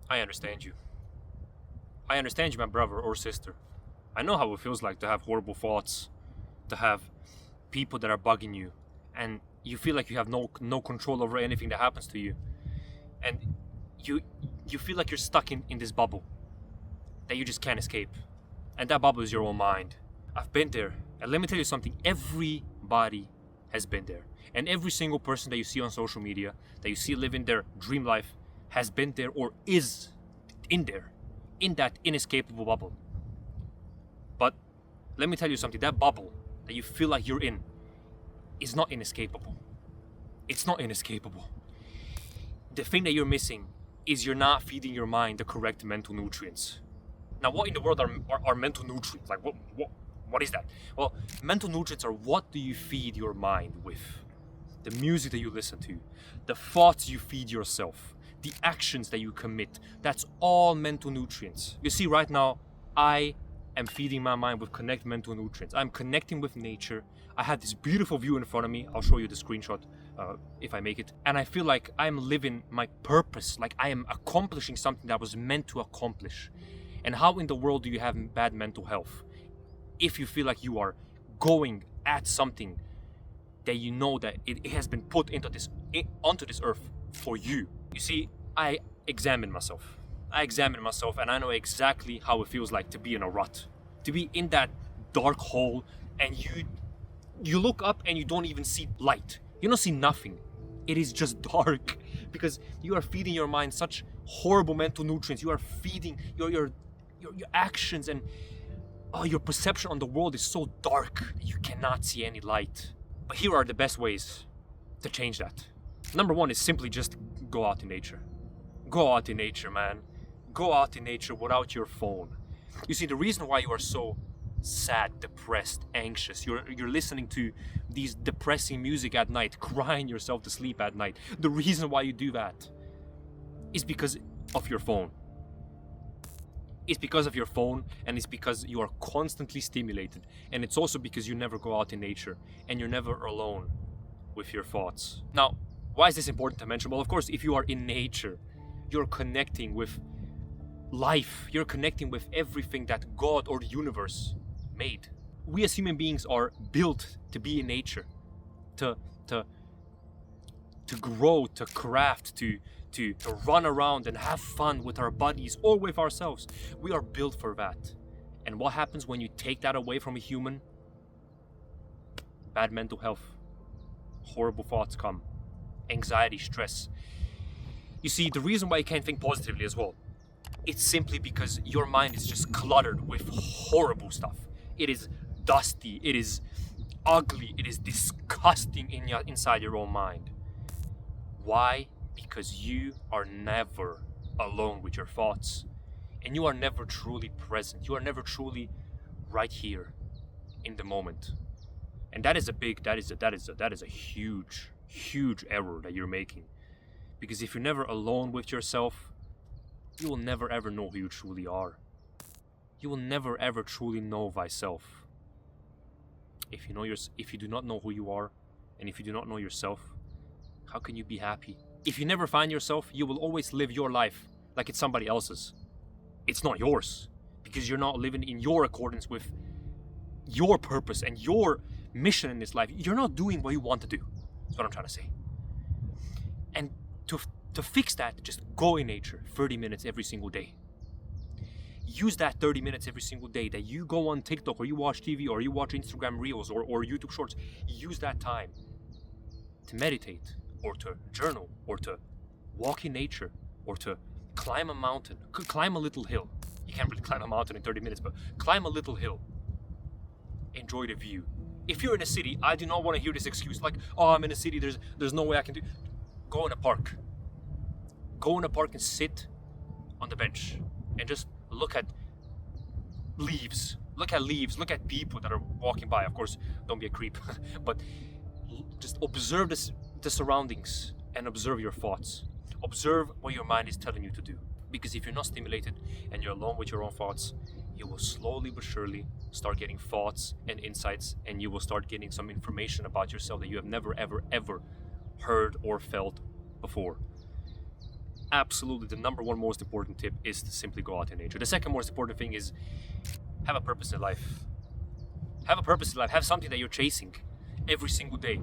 I understand you. I understand you, my brother or sister. I know how it feels like to have horrible thoughts, to have people that are bugging you, and you feel like you have no control over anything that happens to you, and you you feel like you're stuck in this bubble that you just can't escape, and that bubble is your own mind. I've been there, and let me tell you something. Everybody has been there, and every single person that you see on social media, that you see living their dream life, has been there or is in there, in that inescapable bubble. But let me tell you something. That bubble that you feel like you're in is not inescapable. It's not inescapable. The thing that you're missing is you're not feeding your mind the correct mental nutrients. Now, what in the world are mental nutrients? Like, what is that? Well, mental nutrients are what do you feed your mind with? The music that you listen to, the thoughts you feed yourself, the actions that you commit. That's all mental nutrients. You see, right now, I am feeding my mind with connect mental nutrients. I'm connecting with nature. I have this beautiful view in front of me. I'll show you the screenshot if I make it. And I feel like I'm living my purpose, like I am accomplishing something that I was meant to accomplish. And how in the world do you have bad mental health if you feel like you are going at something that you know that it has been put onto this earth for you? You see, I examine myself. And I know exactly how it feels like to be in a rut, to be in that dark hole, and you look up and you don't even see light. You don't see nothing. It is just dark because you are feeding your mind such horrible mental nutrients. You are feeding your actions, and your perception on the world is so dark that you cannot see any light. But here are the best ways to change that. Number one is simply just go out in nature. Go out in nature, man. Go out in nature without your phone. You see, the reason why you are so sad, depressed, anxious, you're listening to these depressing music at night, crying yourself to sleep at night. The reason why you do that is because of your phone. It's because of your phone, and it's because you are constantly stimulated. And it's also because you never go out in nature, and you're never alone with your thoughts. Now, why is this important to mention? Well, of course, if you are in nature, you're connecting with life. You're connecting with everything that God or the universe made. We as human beings are built to be in nature, to grow, to craft, to run around and have fun with our buddies or with ourselves. We are built for that. And what happens when you take that away from a human? Bad mental health. Horrible thoughts come. Anxiety, stress. You see, the reason why you can't think positively as well, it's simply because your mind is just cluttered with horrible stuff. It is dusty, it is ugly, it is disgusting inside your own mind. Why? Because you are never alone with your thoughts, and you are never truly present. You are never truly right here in the moment. And that is a huge error that you're making. Because if you're never alone with yourself, you will never ever know who you truly are. You will never ever truly know thyself. If you do not know who you are, and if you do not know yourself, how can you be happy? If you never find yourself, you will always live your life like it's somebody else's. It's not yours, because you're not living in your accordance with your purpose and your mission in this life. You're not doing what you want to do. That's what I'm trying to say. And to fix that, just go in nature 30 minutes every single day. Use that 30 minutes every single day that you go on TikTok, or you watch TV, or you watch Instagram Reels, or YouTube Shorts. Use that time to meditate, or to journal, or to walk in nature, or to climb a mountain, climb a little hill. You can't really climb a mountain in 30 minutes, but climb a little hill. Enjoy the view. If you're in a city, I do not want to hear this excuse like, oh, I'm in a city, there's no way I can do. Go in a park. Go in a park and sit on the bench and just look at leaves. Look at people that are walking by. Of course, don't be a creep, but just observe the surroundings and observe your thoughts. Observe what your mind is telling you to do. Because if you're not stimulated and you're alone with your own thoughts, you will slowly but surely start getting thoughts and insights, and you will start getting some information about yourself that you have never ever heard or felt before. absolutely the number one most important tip is to simply go out in nature. The second most important thing is have a purpose in life. Have a purpose in life. Have something that you're chasing every single day.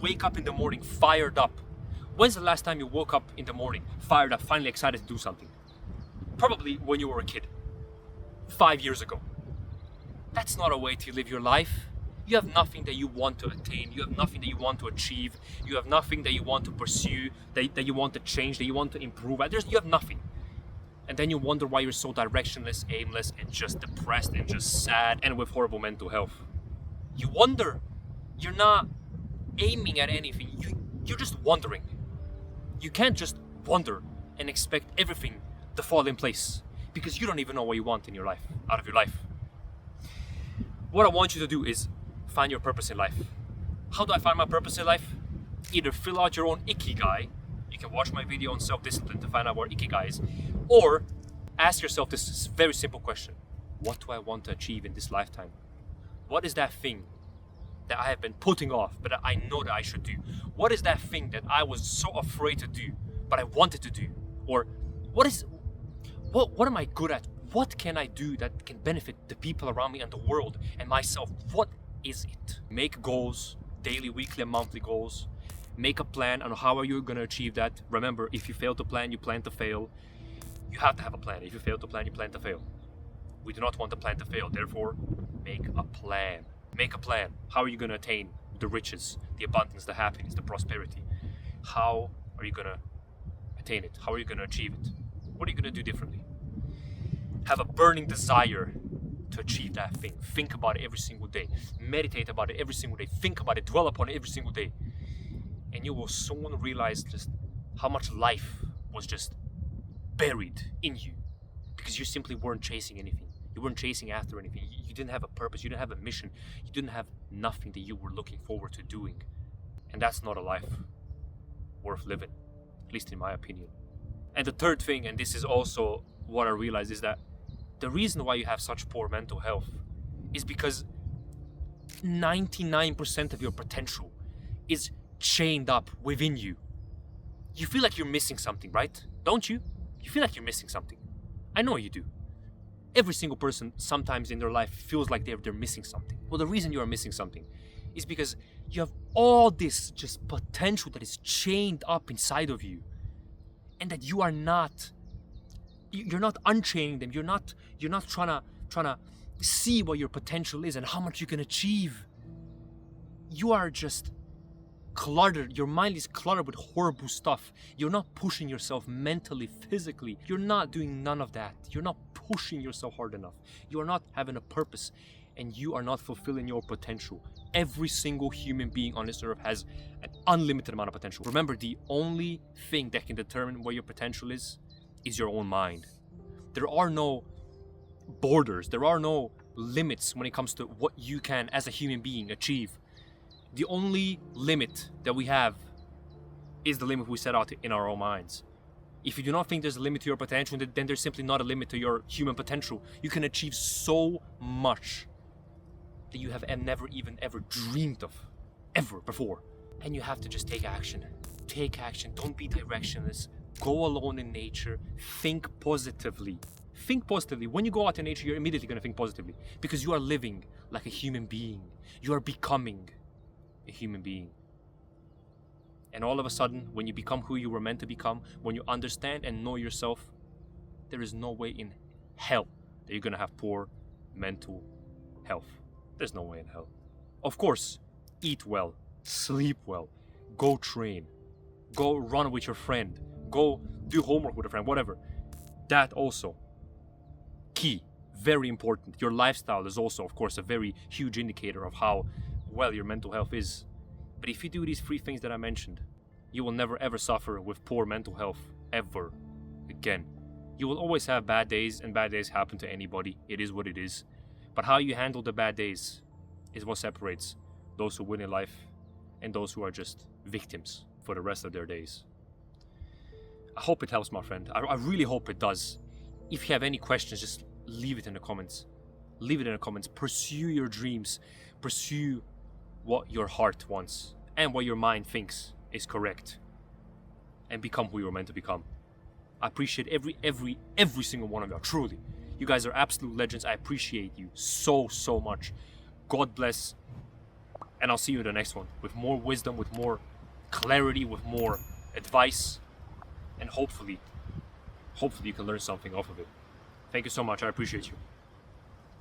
Wake up in the morning fired up. When's the last time you woke up in the morning fired up, finally excited to do something? Probably when you were a kid, 5 years ago. That's not a way to live your life. You have nothing that you want to attain. You have nothing that you want to achieve. You have nothing that you want to pursue, that you want to change, that you want to improve. You have nothing. And then you wonder why you're so directionless, aimless, and just depressed and just sad and with horrible mental health. You wonder. You're not aiming at anything. You're just wondering. You can't just wonder and expect everything to fall in place because you don't even know what you want in your life, out of your life. What I want you to do is find your purpose in life. How do I find my purpose in life? Either fill out your own ikigai. You can watch my video on self-discipline to find out what ikigai is. Or ask yourself this very simple question. What do I want to achieve in this lifetime? What is that thing that I have been putting off, but I know that I should do? What is that thing that I was so afraid to do, but I wanted to do? Or what am I good at? What can I do that can benefit the people around me and the world and myself? What is it? Make goals, daily, weekly, and monthly goals. Make a plan on how are you going to achieve that. Remember, if you fail to plan, you plan to fail. You have to have a plan. If you fail to plan, you plan to fail. We do not want the plan to fail. Therefore, make a plan. Make a plan. How are you going to attain the riches, the abundance, the happiness, the prosperity? How are you going to attain it? How are you going to achieve it? What are you going to do differently? Have a burning desire to achieve that thing. Think about it every single day. Meditate about it every single day. Think about it. Dwell upon it every single day. And you will soon realize just how much life was just buried in you because you simply weren't chasing anything. You weren't chasing after anything. You didn't have a purpose. You didn't have a mission. You didn't have nothing that you were looking forward to doing. And that's not a life worth living, at least in my opinion. And the third thing, and this is also what I realized, is that the reason why you have such poor mental health is because 99% of your potential is chained up within you. You feel like you're missing something, right? Don't you? You feel like you're missing something. I know you do. Every single person sometimes in their life feels like they're missing something. Well, the reason you are missing something is because you have all this just potential that is chained up inside of you, and that you are not. You're not unchaining them. You're not trying to see what your potential is and how much you can achieve. You are just cluttered. Your mind is cluttered with horrible stuff. You're not pushing yourself mentally, physically. You're not doing none of that. You're not pushing yourself hard enough. You are not having a purpose, and you are not fulfilling your potential. Every single human being on this earth has an unlimited amount of potential. Remember, the only thing that can determine what your potential is your own mind. There are no borders. There are no limits when it comes to what you can, as a human being, achieve. The only limit that we have is the limit we set out in our own minds. If you do not think there's a limit to your potential, then there's simply not a limit to your human potential. You can achieve so much that you have never even ever dreamed of, ever before. And you have to just take action. Take action. Don't be directionless. Go alone in nature. Think positively. Think positively. When you go out in nature, you're immediately going to think positively because you are living like a human being. You are becoming a human being. And all of a sudden, when you become who you were meant to become, when you understand and know yourself, there is no way in hell that you're going to have poor mental health. There's no way in hell. Of course, eat well, sleep well, go train, go run with your friend, go do homework with a friend, whatever. That also, key, very important. Your lifestyle is also, of course, a very huge indicator of how well your mental health is. But if you do these 3 things that I mentioned, you will never ever suffer with poor mental health ever again. You will always have bad days, and bad days happen to anybody. It is what it is. But how you handle the bad days is what separates those who win in life and those who are just victims for the rest of their days. I hope it helps, my friend. I really hope it does. If you have any questions, just leave it in the comments. Leave it in the comments. Pursue your dreams. Pursue what your heart wants and what your mind thinks is correct. And become who you're meant to become. I appreciate every single one of y'all. Truly, you guys are absolute legends. I appreciate you so much. God bless, and I'll see you in the next one with more wisdom, with more clarity, with more advice, and hopefully you can learn something off of it. Thank you so much. I appreciate you.